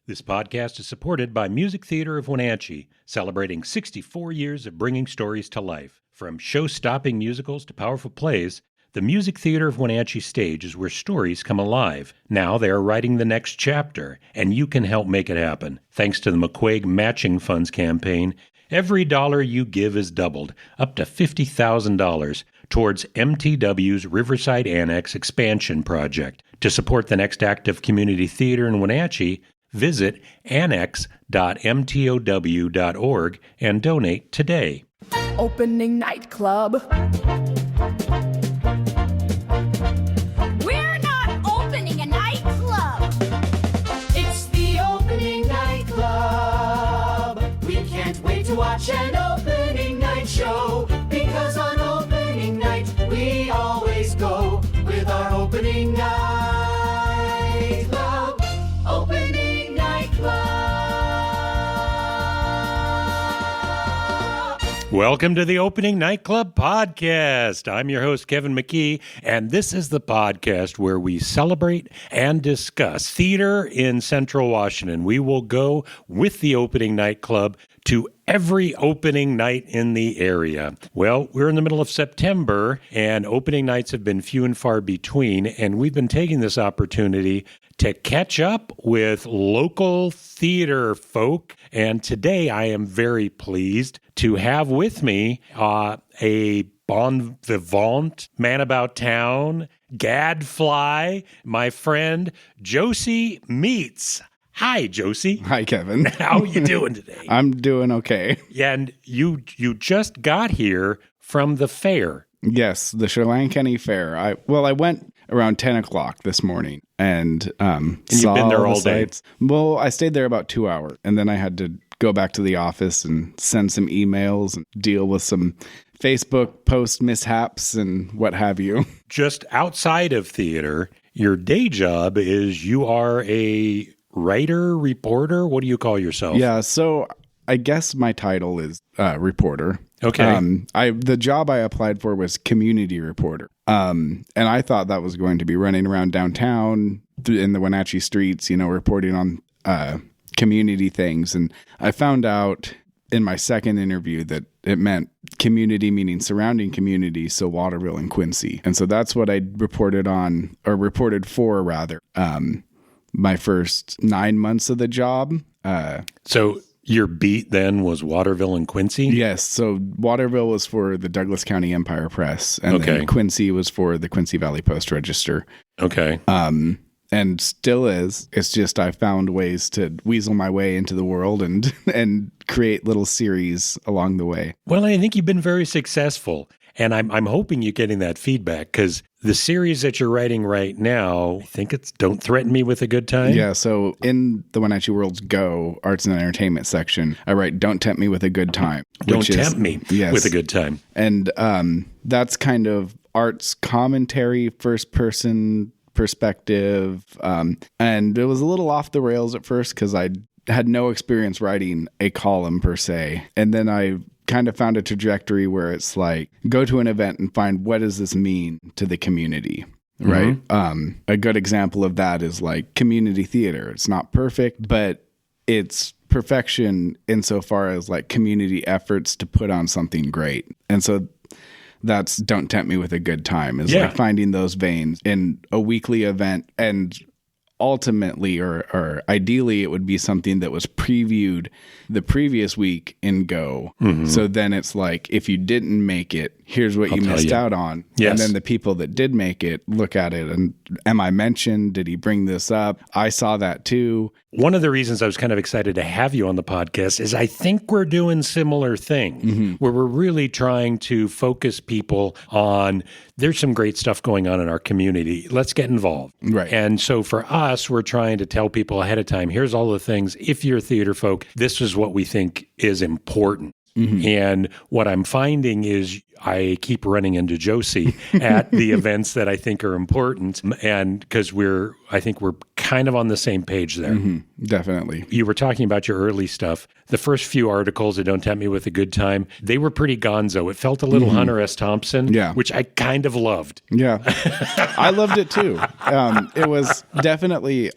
This podcast is supported by Music Theater of Wenatchee, celebrating 64 years of bringing stories to life. From show-stopping musicals to powerful plays, the Music Theater of Wenatchee stage is where stories come alive. Now they are writing the next chapter, and you can help make it happen. Thanks to the McQuaig Matching Funds campaign, every dollar you give is doubled, up to $50,000, towards MTW's Riverside Annex expansion project. To support the next act of community theater in Wenatchee, visit annex.mtow.org and donate today. Opening night club. We're not opening a nightclub. It's the opening night club. We can't wait to watch an opening night show, because on opening night we always go with our opening night club. Opening night club. Welcome to the Opening Nightclub Podcast. I'm your host, Kevin McKee, and this is the podcast where we celebrate and discuss theater in Central Washington. We will go with the Opening Nightclub to every opening night in the area. Well, we're in the middle of September, and opening nights have been few and far between, and we've been taking this opportunity to catch up with local theater folk. And today I am very pleased to have with me a bon vivant, man about town, gadfly, my friend, Josey Meats. Hi, Josey. Hi, Kevin. How are you doing today? I'm doing okay. Yeah, and you just got here from the fair. Yes, the Chelan County Fair. I went around 10 o'clock this morning and you've been there all day? Well, I stayed there about 2 hours, and then I had to go back to the office and send some emails and deal with some Facebook post mishaps and what have you. Just outside of theater, your day job is you are a writer, reporter? What do you call yourself? Yeah, so I guess my title is reporter. Okay. The job I applied for was community reporter. And I thought that was going to be running around downtown in the Wenatchee streets, reporting on community things. And I found out in my second interview that it meant community, meaning surrounding community, so Waterville and Quincy. And so that's what I reported for my first 9 months of the job. So your beat then was Waterville and Quincy? Yes. So Waterville was for the Douglas County Empire Press, and then Quincy was for the Quincy Valley Post-Register. Okay. And still is. It's just I found ways to weasel my way into the world and create little series along the way. Well, I think you've been very successful. And I'm hoping you're getting that feedback, because the series that you're writing right now, I think it's Don't Threaten Me with a Good Time. Yeah, so in the Wenatchee World's Go Arts and Entertainment section, I write Don't Tempt Me with a Good Time. Don't tempt me with a good time. And that's kind of arts commentary, first person perspective. And it was a little off the rails at first because I had no experience writing a column per se. And then I kind of found a trajectory where it's like, go to an event and find, what does this mean to the community, right? A good example of that is like community theater. It's not perfect, but it's perfection insofar as like community efforts to put on something great. And so that's Don't Tempt Me with a Good Time, is like finding those veins in a weekly event. And ultimately, or ideally, it would be something that was previewed the previous week in Go. Mm-hmm. So then it's like, if you didn't make it, here's what you missed out on. Yes. And then the people that did make it look at it and, am I mentioned? Did he bring this up? I saw that too. One of the reasons I was kind of excited to have you on the podcast is I think we're doing similar things, where we're really trying to focus people on, there's some great stuff going on in our community. Let's get involved. Right. And so for us, we're trying to tell people ahead of time, here's all the things. If you're theater folk, this is what we think is important. Mm-hmm. And what I'm finding is I keep running into Josey at the events that I think are important, and because I think we're kind of on the same page there. Definitely. You were talking about your early stuff. The first few articles at Don't Tempt Me with a Good Time, they were pretty gonzo. It felt a little Hunter S. Thompson, which I kind of loved. Yeah, I loved it too. It was definitely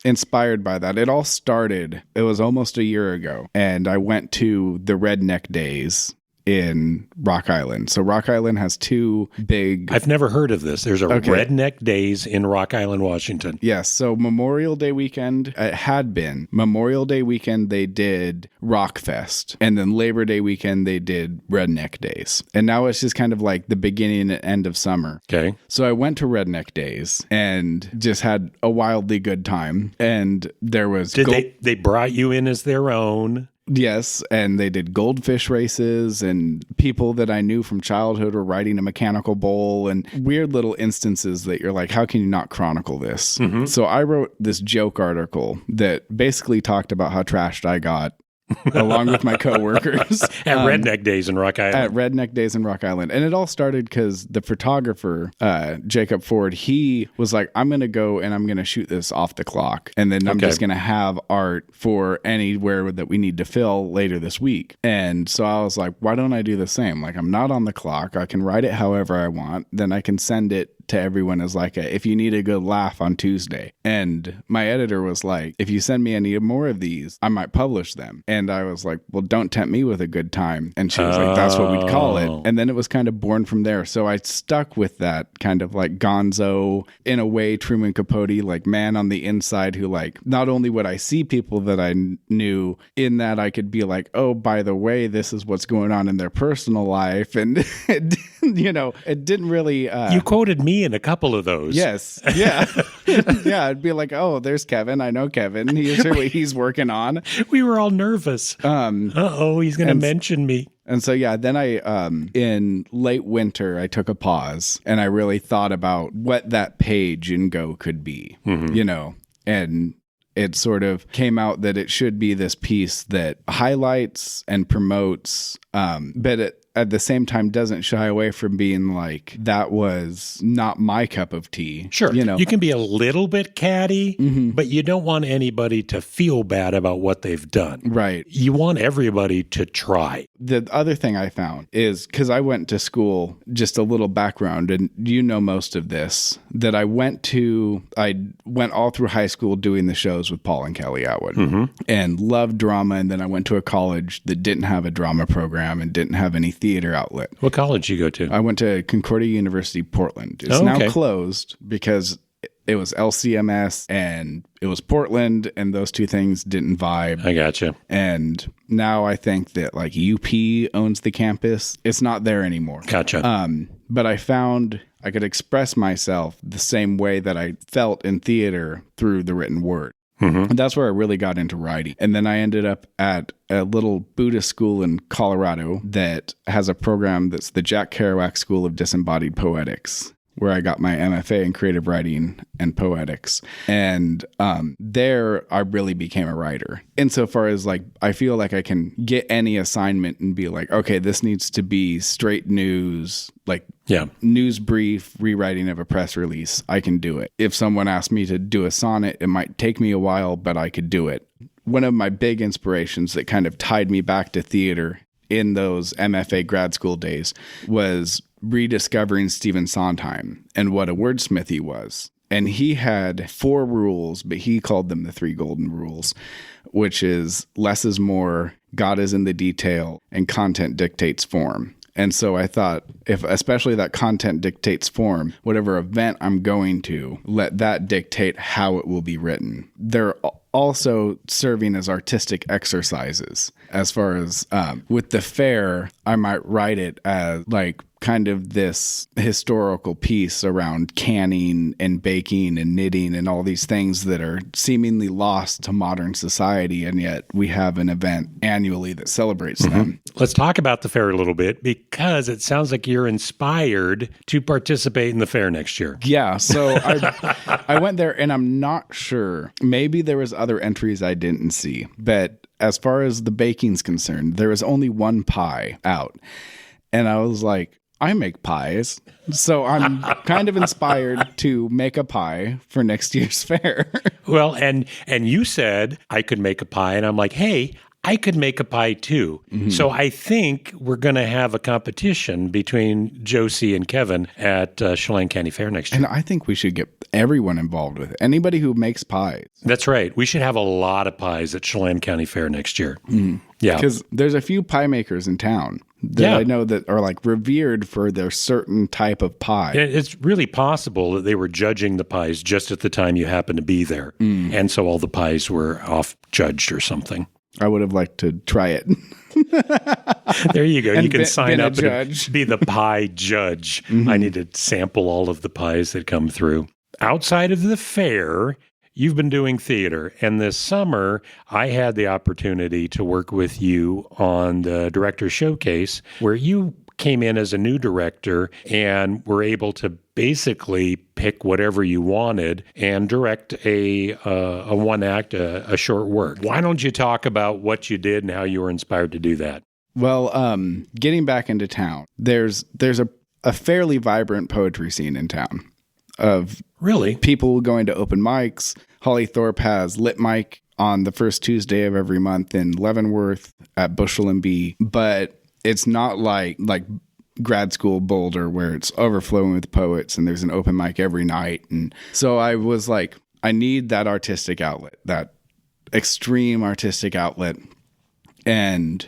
inspired by that. It all started, it was almost a year ago, and I went to the Redneck Days in Rock Island. So Rock Island has two big... I've never heard of this. There's a Redneck Days in Rock Island, Washington. Yes. So Memorial Day weekend, it had been. Memorial Day weekend, they did Rock Fest. And then Labor Day weekend, they did Redneck Days. And now it's just kind of like the beginning and end of summer. Okay. So I went to Redneck Days and just had a wildly good time. And there was... They brought you in as their own... Yes, and they did goldfish races, and people that I knew from childhood were riding a mechanical bull, and weird little instances that you're like, how can you not chronicle this? So I wrote this joke article that basically talked about how trashed I got along with my coworkers at Redneck Days in Rock Island. At Redneck Days in Rock Island. And it all started because the photographer, Jacob Ford, he was like, I'm going to go and I'm going to shoot this off the clock. And then I'm just going to have art for anywhere that we need to fill later this week. And so I was like, why don't I do the same? Like, I'm not on the clock. I can write it however I want. Then I can send it to everyone as like if you need a good laugh on Tuesday. And my editor was like, if you send me any more of these, I might publish them. And I was like, well, don't tempt me with a good time. And she was like, that's what we'd call it. And then it was kind of born from there. So I stuck with that kind of like gonzo, in a way, Truman Capote, like man on the inside who like, not only would I see people that I knew, in that I could be like, oh, by the way, this is what's going on in their personal life. And, it didn't really... you quoted me in a couple of those. Yes. Yeah. Yeah. I'd be like, oh, there's Kevin. I know Kevin. Here's what he's working on. We were all nervous. He's going to mention me. And so, yeah, then I, in late winter, I took a pause and I really thought about what that page in Go could be, and it sort of came out that it should be this piece that highlights and promotes, but it at the same time doesn't shy away from being like, that was not my cup of tea. Sure. You can be a little bit catty, but you don't want anybody to feel bad about what they've done. Right. You want everybody to try. The other thing I found is, because I went to school, just a little background, and most of this, that I went all through high school doing the shows with Paul and Kelly Atwood and loved drama. And then I went to a college that didn't have a drama program and didn't have any theater outlet. What college did you go to? I went to Concordia University, Portland. It's now closed because it was LCMS and it was Portland, and those two things didn't vibe. I gotcha. And now I think that like UP owns the campus. It's not there anymore. Gotcha. But I found I could express myself the same way that I felt in theater through the written word. And that's where I really got into writing. And then I ended up at a little Buddhist school in Colorado that has a program that's the Jack Kerouac School of Disembodied Poetics, where I got my MFA in creative writing and poetics. And there I really became a writer. Insofar as like, I feel like I can get any assignment and be like, okay, this needs to be straight news, like news brief, rewriting of a press release. I can do it. If someone asked me to do a sonnet, it might take me a while, but I could do it. One of my big inspirations that kind of tied me back to theater in those MFA grad school days was rediscovering Stephen Sondheim and what a wordsmith he was. And he had 4 rules, but he called them the 3 golden rules, which is less is more, God is in the detail, and content dictates form. And so I thought, if especially that content dictates form, whatever event I'm going to, let that dictate how it will be written. They're also serving as artistic exercises. As far as with the fair, I might write it as like kind of this historical piece around canning and baking and knitting and all these things that are seemingly lost to modern society, and yet we have an event annually that celebrates them. Let's talk about the fair a little bit, because it sounds like you're inspired to participate in the fair next year. Yeah, so I went there, and I'm not sure. Maybe there was other entries I didn't see, but as far as the baking's concerned, there was only one pie out. And I was like, I make pies. So I'm kind of inspired to make a pie for next year's fair. Well, and you said I could make a pie, and I'm like, hey, I could make a pie too. So I think we're going to have a competition between Josey and Kevin at Chelan County Fair next year. And I think we should get everyone involved with it. Anybody who makes pies. That's right. We should have a lot of pies at Chelan County Fair next year. Yeah. Because there's a few pie makers in town that I know that are like revered for their certain type of pie. It's really possible that they were judging the pies just at the time you happened to be there. And so all the pies were off judged or something. I would have liked to try it. There you go. You can been sign a up judge. and be the pie judge. I need to sample all of the pies that come through. Outside of the fair, you've been doing theater. And this summer, I had the opportunity to work with you on the Director Showcase, where you came in as a new director and were able to basically pick whatever you wanted and direct a one act, a short work. Why don't you talk about what you did and how you were inspired to do that? Well, getting back into town, there's a fairly vibrant poetry scene in town of Really? people going to open mics. Holly Thorpe has Lit Mic on the first Tuesday of every month in Leavenworth at Bushel and Bee, but it's not like grad school Boulder where it's overflowing with poets and there's an open mic every night. And so I was like, I need that artistic outlet, that extreme artistic outlet. And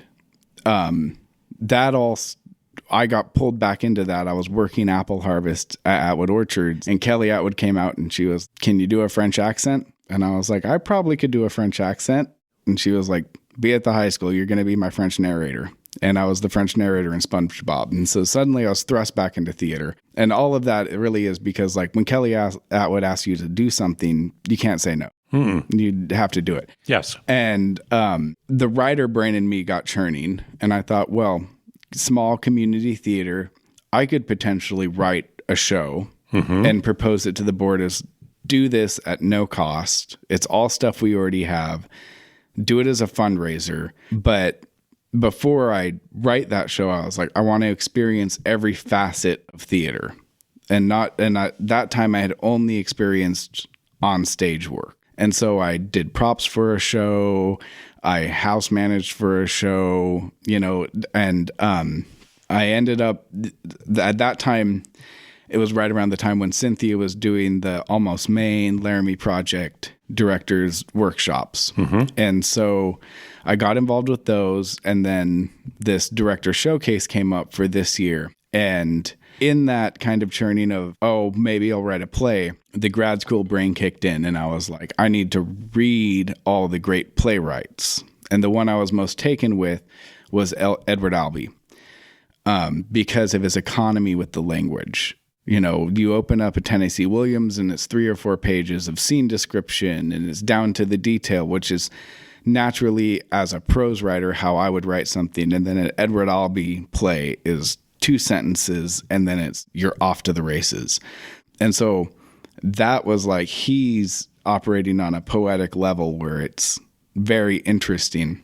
I got pulled back into that. I was working apple harvest at Atwood Orchards, and Kelly Atwood came out and she was, "Can you do a French accent?" And I was like, "I probably could do a French accent." And she was like, "Be at the high school. You're going to be my French narrator." And I was the French narrator in SpongeBob. And so suddenly I was thrust back into theater. And all of that, it really is because like when Kelly Atwood asks you to do something, you can't say no. You have to do it. Yes. And the writer brain in me got churning. And I thought, well, small community theater, I could potentially write a show and propose it to the board as do this at no cost. It's all stuff we already have. Do it as a fundraiser. But before I write that show, I was like, I want to experience every facet of theater. That time I had only experienced on stage work. And so I did props for a show. I house managed for a show, and I ended up at that time, it was right around the time when Cynthia was doing the Almost Maine Laramie Project directors workshops. And so I got involved with those. And then this director showcase came up for this year. And in that kind of churning of, oh, maybe I'll write a play, the grad school brain kicked in. And I was like, I need to read all the great playwrights. And the one I was most taken with was Edward Albee because of his economy with the language. You open up a Tennessee Williams and it's 3 or 4 pages of scene description and it's down to the detail, which is naturally, as a prose writer, how I would write something. And then an Edward Albee play is 2 sentences and then you're off to the races. And so that was like, he's operating on a poetic level where it's very interesting.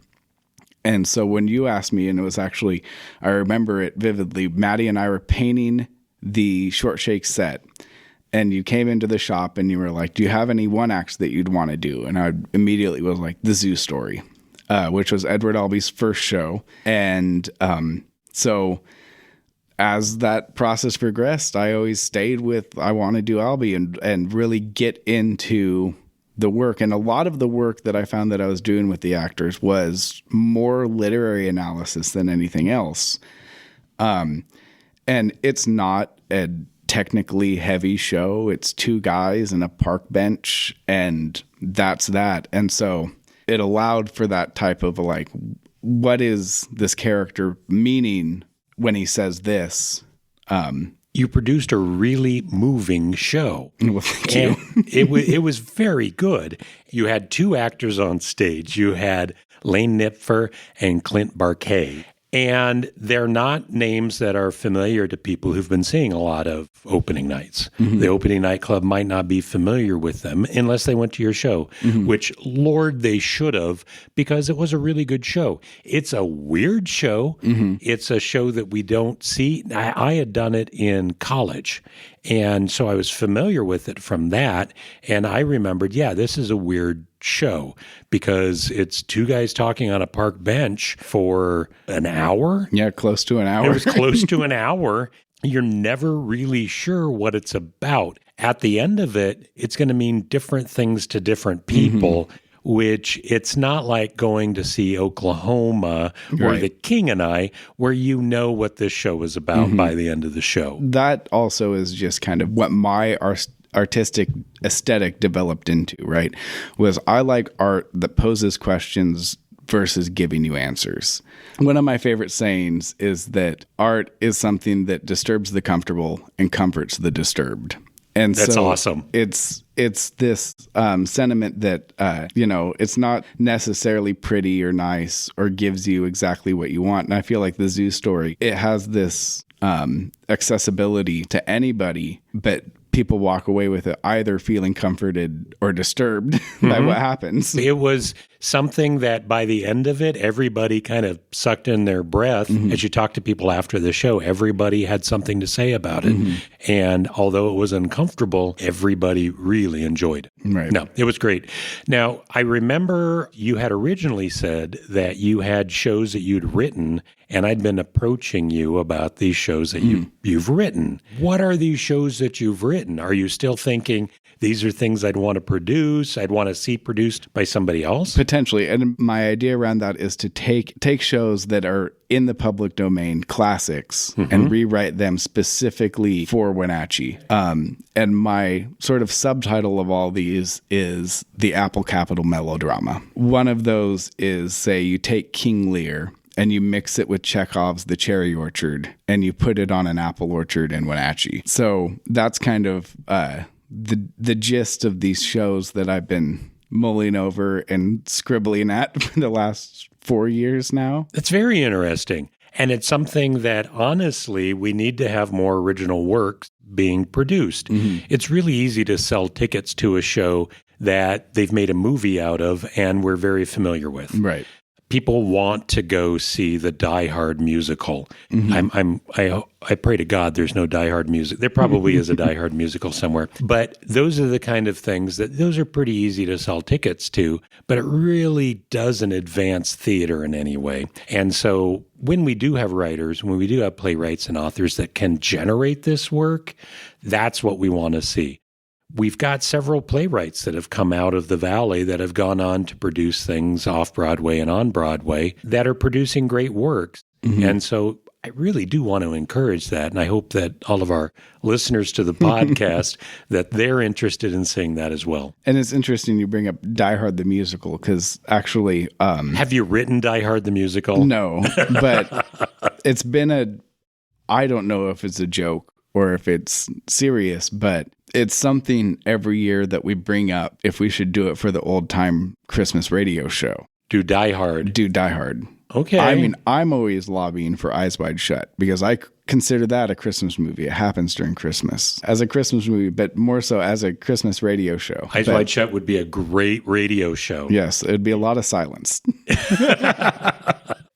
And so when you asked me, and it was actually, I remember it vividly, Maddie and I were painting the Short Shake set, and you came into the shop and you were like, do you have any one acts that you'd want to do? And I immediately was like, The Zoo Story, which was Edward Albee's first show. And so as that process progressed, I always stayed with, I want to do Albee and really get into the work. And a lot of the work that I found that I was doing with the actors was more literary analysis than anything else. And it's not a technically heavy show. It's 2 guys and a park bench, and that's that. And so it allowed for that type of like, what is this character meaning when he says this? You produced a really moving show. Well, thank you. It was very good. You had 2 actors on stage. You had Lane Knipfer and Clint Barquet. And they're not names that are familiar to people who've been seeing a lot of opening nights. The opening night club might not be familiar with them unless they went to your show, which, Lord, they should have, because it was a really good show. It's a weird show. It's a show that we don't see. I had done it in college, and so I was familiar with it from that. And I remembered, yeah, this is a weird show because it's two guys talking on a park bench for an hour. Yeah, close to an hour. It was close to an hour. You're never really sure what it's about. At the end of it, it's going to mean different things to different people, which it's not like going to see Oklahoma or The King and I, where you know what this show is about by the end of the show. That also is just kind of what my artistic aesthetic developed into, right? Was I like art that poses questions versus giving you answers. One of my favorite sayings is that art is something that disturbs the comfortable and comforts the disturbed. And That's awesome. It's this sentiment that, it's not necessarily pretty or nice or gives you exactly what you want. And I feel like the zoo story, it has this accessibility to anybody, but people walk away with it either feeling comforted or disturbed by what happens. It was something that by the end of it, everybody kind of sucked in their breath. As you talk to people after the show, everybody had something to say about it. And although it was uncomfortable, everybody really enjoyed it. Right. No, it was great. Now, I remember you had originally said that you had shows that you'd written, and I'd been approaching you about these shows that you've written. What are these shows that you've written? Are you still thinking these are things I'd want to produce, I'd want to see produced by somebody else? Potentially. And my idea around that is to take shows that are in the public domain, classics, and rewrite them specifically for Wenatchee. And my sort of subtitle of all these is the Apple Capital melodrama. One of those is, say, you take King Lear and you mix it with Chekhov's The Cherry Orchard, and you put it on an apple orchard in Wenatchee. So that's kind of the gist of these shows that I've been mulling over and scribbling at for the last 4 years now. It's very interesting. And it's something that, honestly, we need to have more original work being produced. It's really easy to sell tickets to a show that they've made a movie out of and we're very familiar with. Right. People want to go see the Die Hard musical. I pray to God there's no Die Hard music. There probably is a Die Hard musical somewhere. But those are the kind of things those are pretty easy to sell tickets to, but it really doesn't advance theater in any way. And so when we do have writers, when we do have playwrights and authors that can generate this work, that's what we want to see. We've got several playwrights that have come out of the Valley that have gone on to produce things off Broadway and on Broadway that are producing great works. And so I really do want to encourage that. And I hope that all of our listeners to the podcast, that they're interested in seeing that as well. And it's interesting you bring up Die Hard the musical, because actually... have you written Die Hard the musical? No, but it's been I don't know if it's a joke or if it's serious, but it's something every year that we bring up if we should do it for the old time Christmas radio show. Do Die Hard. Do Die Hard. Okay. I mean, I'm always lobbying for Eyes Wide Shut because I consider that a Christmas movie. It happens during Christmas as a Christmas movie, but more so as a Christmas radio show. Eyes Wide Shut would be a great radio show. Yes, it'd be a lot of silence.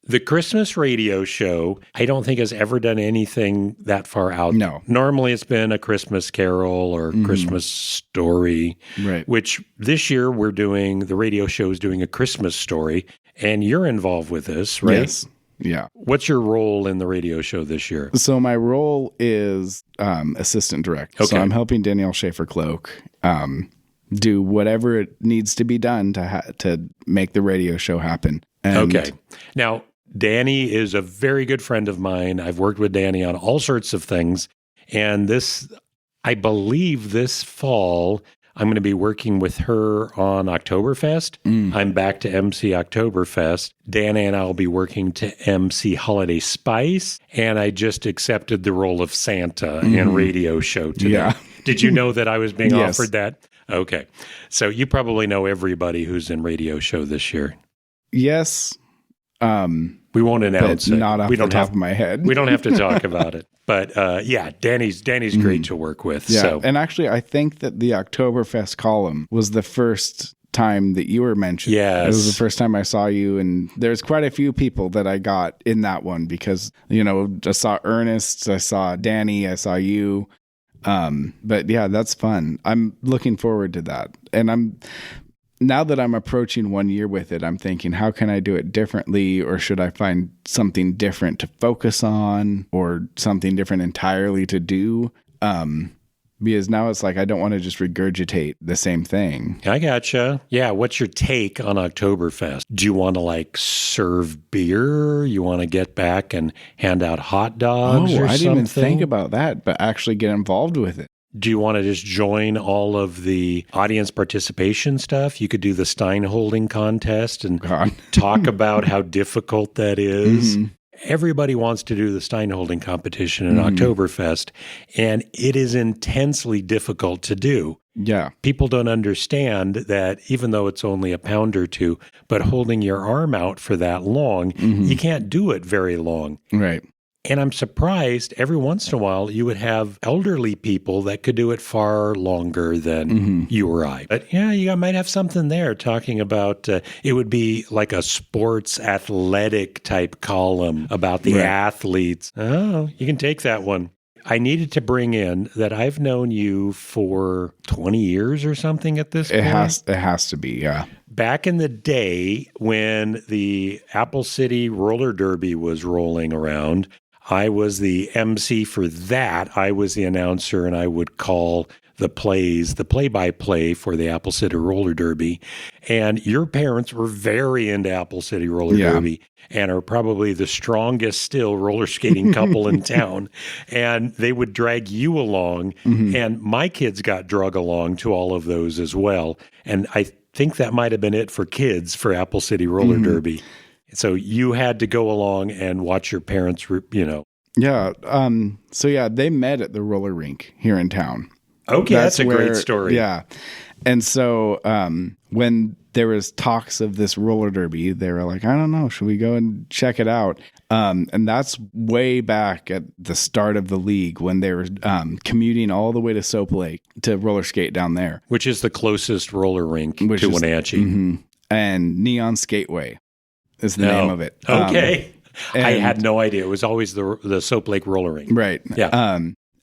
The Christmas radio show, I don't think has ever done anything that far out. No. Normally it's been a Christmas carol or Christmas story, right? Which this year the radio show is doing a Christmas story, and you're involved with this, right? Yes. Yeah. What's your role in the radio show this year? So my role is assistant director. Okay. So I'm helping Danielle Schaefer-Cloak do whatever it needs to be done to make the radio show happen. And okay. Now, Danny is a very good friend of mine. I've worked with Danny on all sorts of things. And I believe this fall, I'm going to be working with her on Oktoberfest. I'm back to MC Oktoberfest. Danny and I will be working to MC Holiday Spice. And I just accepted the role of Santa in radio show today. Yeah. Did you know that I was being Yes. offered that? Okay. So you probably know everybody who's in radio show this year. Yes. We won't announce but it. not off we the don't top have, of my head. We don't have to talk about it. But yeah, Danny's great to work with. Yeah, So. and actually, I think that the Oktoberfest column was the first time that you were mentioned. Yes. It was the first time I saw you, and there's quite a few people that I got in that one because, I saw Ernest, I saw Danny, I saw you. But yeah, that's fun. I'm looking forward to that. And now that I'm approaching 1 year with it, I'm thinking, how can I do it differently? Or should I find something different to focus on or something different entirely to do? Because now it's like, I don't want to just regurgitate the same thing. I gotcha. Yeah. What's your take on Oktoberfest? Do you want to serve beer? You want to get back and hand out hot dogs or I didn't even something? think about that, but actually get involved with it. Do you want to just join all of the audience participation stuff? You could do the Stein holding contest and God. talk about how difficult that is. Mm-hmm. Everybody wants to do the Stein holding competition in Oktoberfest, and it is intensely difficult to do. Yeah. People don't understand that even though it's only a pound or two, but holding your arm out for that long, you can't do it very long. Right. And I'm surprised every once in a while you would have elderly people that could do it far longer than you or I. But yeah, you might have something there talking about it would be like a sports athletic type column about the athletes. Oh, you can take that one. I needed to bring in that I've known you for 20 years or something at this point. It has to be, yeah. Back in the day when the Apple City Roller Derby was rolling around, I was the MC for that. I was the announcer, and I would call the play-by-play for the Apple City Roller Derby. And your parents were very into Apple City Roller Derby and are probably the strongest still roller skating couple in town. And they would drag you along, and my kids got drug along to all of those as well. And I think that might have been it for kids for Apple City Roller Derby. So you had to go along and watch your parents, Yeah. So yeah, they met at the roller rink here in town. Okay, that's a great story. Yeah. And so when there was talks of this roller derby, they were like, I don't know, should we go and check it out? And that's way back at the start of the league when they were commuting all the way to Soap Lake to roller skate down there. Which is the closest roller rink to Wenatchee. And Neon Skateway is the name of it. Okay. I had no idea. It was always the Soap Lake roller rink. Right. Yeah.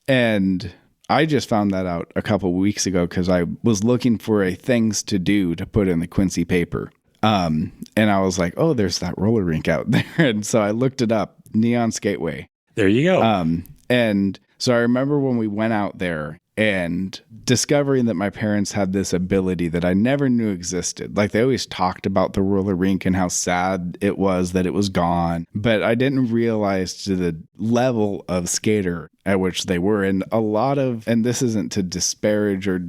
And I just found that out a couple of weeks ago because I was looking for a things to do to put in the Quincy paper. And I was like, oh, there's that roller rink out there. And so I looked it up, Neon Skateway. There you go. And so I remember when we went out there and discovering that my parents had this ability that I never knew existed. Like they always talked about the roller rink and how sad it was that it was gone. But I didn't realize to the level of skater at which they were. And a lot of, and this isn't to disparage or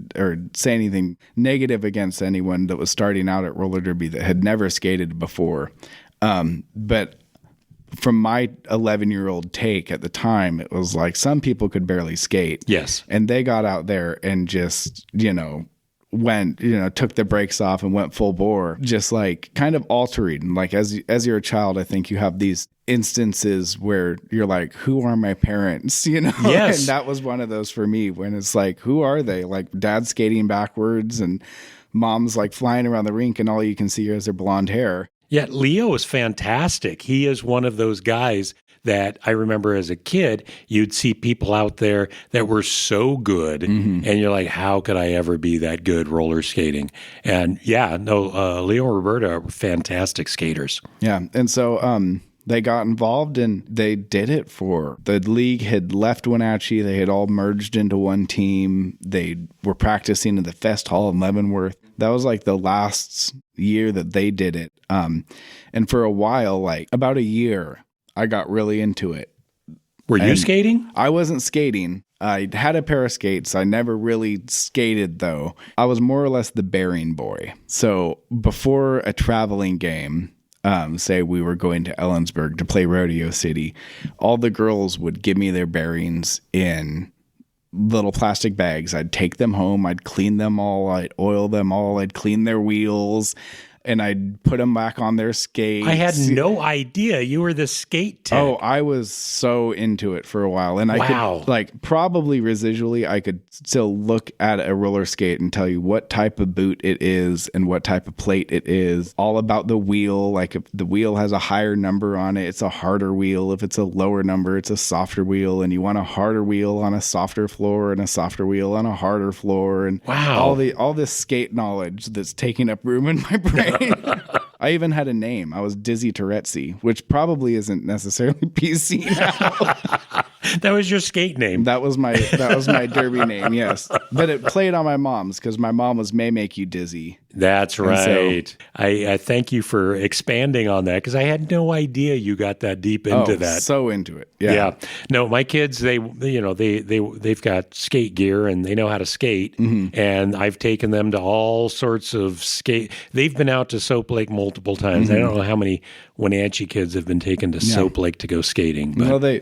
say anything negative against anyone that was starting out at roller derby that had never skated before. But from my 11-year-old take at the time, it was like some people could barely skate. Yes. And they got out there and just, went, took the brakes off and went full bore, just like kind of altering. Like as you're a child, I think you have these instances where you're like, who are my parents? Yes. And that was one of those for me when it's like, who are they? Like dad's skating backwards and mom's like flying around the rink and all you can see is their blonde hair. Yeah, Leo is fantastic. He is one of those guys that I remember as a kid, you'd see people out there that were so good, and you're like, how could I ever be that good roller skating? And Leo and Roberta are fantastic skaters. Yeah, and so they got involved and they did it for the league had left Wenatchee. They had all merged into one team. They were practicing in the Fest Hall in Leavenworth. That was like the last year that they did it. And for a while, like about a year, I got really into it. Were you skating? I wasn't skating. I had a pair of skates. I never really skated, though. I was more or less the bearing boy. So before a traveling game, say we were going to Ellensburg to play Rodeo City, all the girls would give me their bearings in little plastic bags. I'd take them home. I'd clean them all. I'd oil them all. I'd clean their wheels. and I'd put them back on their skates. I had no idea you were the skate tech. Oh, I was so into it for a while. And I Wow. could, like, probably residually, I could still look at a roller skate and tell you what type of boot it is and what type of plate it is. All about the wheel. Like, if the wheel has a higher number on it, it's a harder wheel. If it's a lower number, it's a softer wheel. And you want a harder wheel on a softer floor and a softer wheel on a harder floor. And Wow. all this skate knowledge that's taking up room in my brain. I even had a name. I was Dizzy Tourettesy, which probably isn't necessarily PC now. That was your skate name. That was my derby name, yes. But it played on my mom's because my mom was May Make You Dizzy. That's right. I thank you for expanding on that because I had no idea you got that deep into that. So into it. Yeah. No, my kids, they've got skate gear and they know how to skate. Mm-hmm. And I've taken them to all sorts of skate. They've been out to Soap Lake multiple times. Mm-hmm. I don't know how many Wenatchee kids have been taken to Soap Lake to go skating. But Well,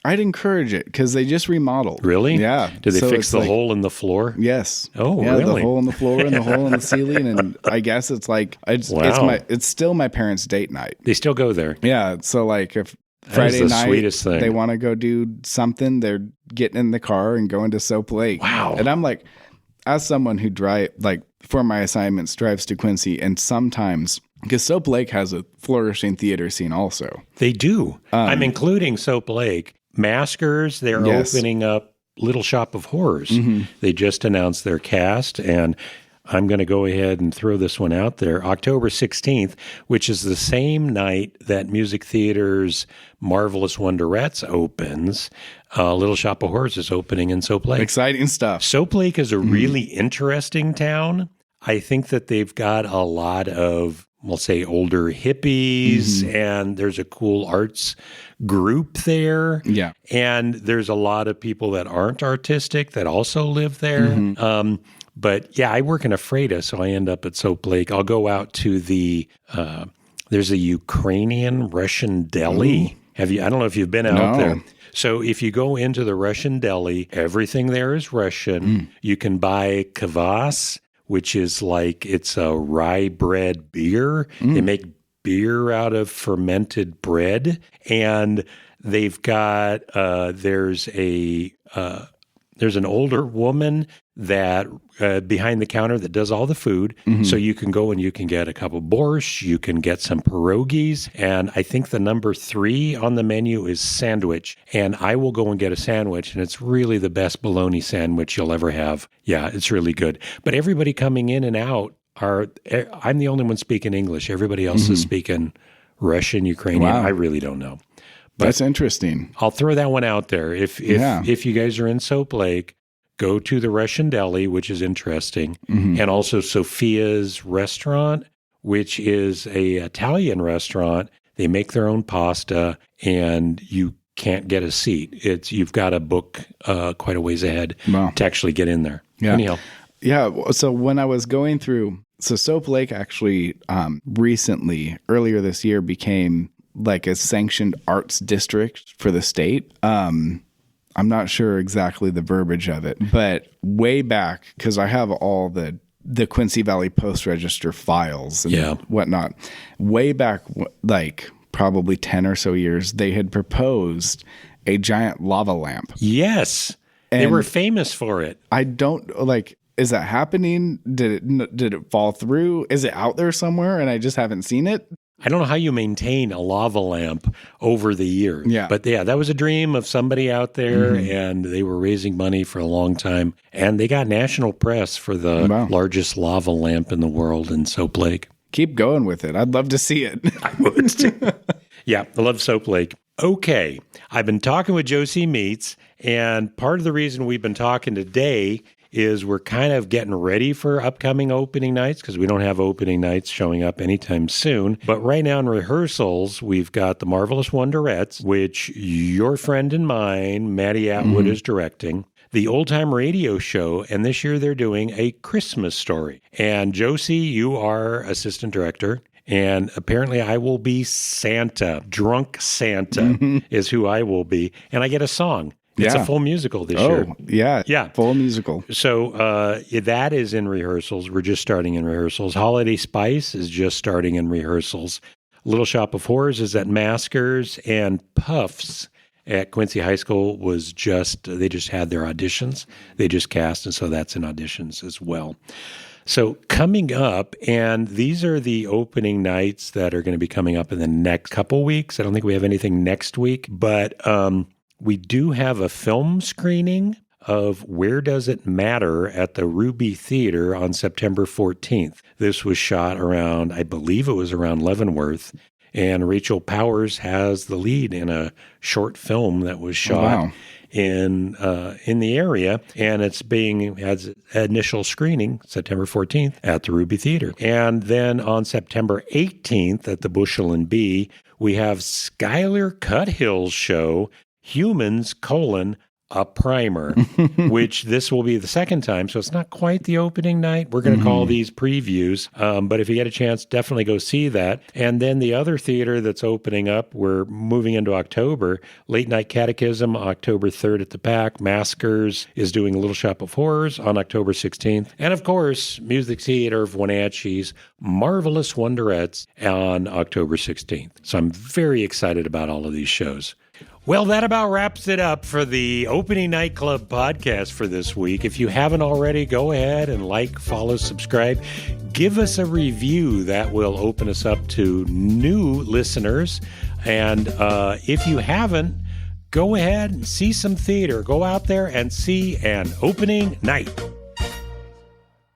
I'd encourage it because they just remodeled. really? Yeah. Did they So fix it's the like- hole in the floor? Yes. Oh, yeah, really? The hole in the floor and the hole in the ceiling, and I guess it's like Wow. it's still my parents' date night. They still go there. Yeah, so like if That is Friday the night sweetest thing. they want to go do something, they're getting in the car and going to Soap Lake. Wow. And I'm like, as someone who for my assignments drives to Quincy, and sometimes because Soap Lake has a flourishing theater scene also. They do. I'm including Soap Lake. Maskers, they're Yes. opening up Little Shop of Horrors. They just announced their cast, and I'm going to go ahead and throw this one out there. October 16th, which is the same night that Music Theater's Marvelous Wonderettes opens, Little Shop of Horrors is opening in Soap Lake. Exciting stuff. Soap Lake is a really interesting town. I think that they've got a lot of, we'll say, older hippies, and there's a cool arts group there. Yeah. And there's a lot of people that aren't artistic that also live there. But yeah, I work in a freighter, so I end up at Soap Lake. I'll go out to there's a Ukrainian Russian deli. I don't know if you've been out No. there. So if you go into the Russian deli, everything there is Russian. You can buy kvass, which is like, it's a rye bread beer. They make beer out of fermented bread. And they've got, there's an older woman that behind the counter that does all the food. So you can go and you can get a cup of borscht, you can get some pierogies, and I think the number 3 on the menu is sandwich. And I will go and get a sandwich, and it's really the best bologna sandwich you'll ever have. Yeah, it's really good. But everybody coming in and out I'm the only one speaking English. Everybody else is speaking Russian, Ukrainian. Wow. I really don't know. That's interesting. I'll throw that one out there. If you guys are in Soap Lake, go to the Russian deli, which is interesting, and also Sophia's restaurant, which is a Italian restaurant. They make their own pasta, and you can't get a seat. You've got to book quite a ways ahead to actually get in there. Yeah. Anyhow, Yeah. So when I was going through, Soap Lake actually recently, earlier this year, became like a sanctioned arts district for the state. I'm not sure exactly the verbiage of it, but way back, because I have all the Quincy Valley Post Register files and whatnot, way back, like probably 10 or so years, they had proposed a giant lava lamp. yes, they And were famous for it. I don't like, is that happening? Did it fall through? Is it out there somewhere and I just haven't seen it? I don't know how you maintain a lava lamp over the years. Yeah. But yeah, that was a dream of somebody out there, and they were raising money for a long time. And they got national press for the largest lava lamp in the world in Soap Lake. Keep going with it. I'd love to see it. I would too. Yeah, I love Soap Lake. Okay, I've been talking with Josey Meats, and part of the reason we've been talking today is we're kind of getting ready for upcoming opening nights because we don't have opening nights showing up anytime soon. But right now in rehearsals, we've got the Marvelous Wonderettes, which your friend and mine, Maddie Atwood, is directing. The Old Time Radio Show, and this year they're doing A Christmas Story. And Josey, you are assistant director. And apparently I will be Santa. Drunk Santa is who I will be. And I get a song. It's Yeah. a full musical this year. Oh, yeah. Yeah. Full musical. So that is in rehearsals. We're just starting in rehearsals. Holiday Spice is just starting in rehearsals. Little Shop of Horrors is at Maskers, and Puffs at Quincy High School they just had their auditions. They just cast, and so that's in auditions as well. So coming up, and these are the opening nights that are going to be coming up in the next couple weeks. I don't think we have anything next week, but we do have a film screening of Where Does It Matter at the Ruby Theater on September 14th. This was shot around, I believe it was around Leavenworth, and Rachel Powers has the lead in a short film that was shot in the area, and has initial screening September 14th at the Ruby Theater. And then on September 18th at the Bushel and Bee, we have Skylar Cuthill's show, Humans, a primer, which this will be the second time. So it's not quite the opening night. We're going to call these previews. But if you get a chance, definitely go see that. And then the other theater that's opening up, we're moving into October, Late Night Catechism, October 3rd at the PAC. Maskers is doing Little Shop of Horrors on October 16th. And of course, Music Theater of Wenatchee's Marvelous Wonderettes on October 16th. So I'm very excited about all of these shows. Well, that about wraps it up for the Opening Night Club podcast for this week. If you haven't already, go ahead and like, follow, subscribe. Give us a review. That will open us up to new listeners. And if you haven't, go ahead and see some theater. Go out there and see an opening night.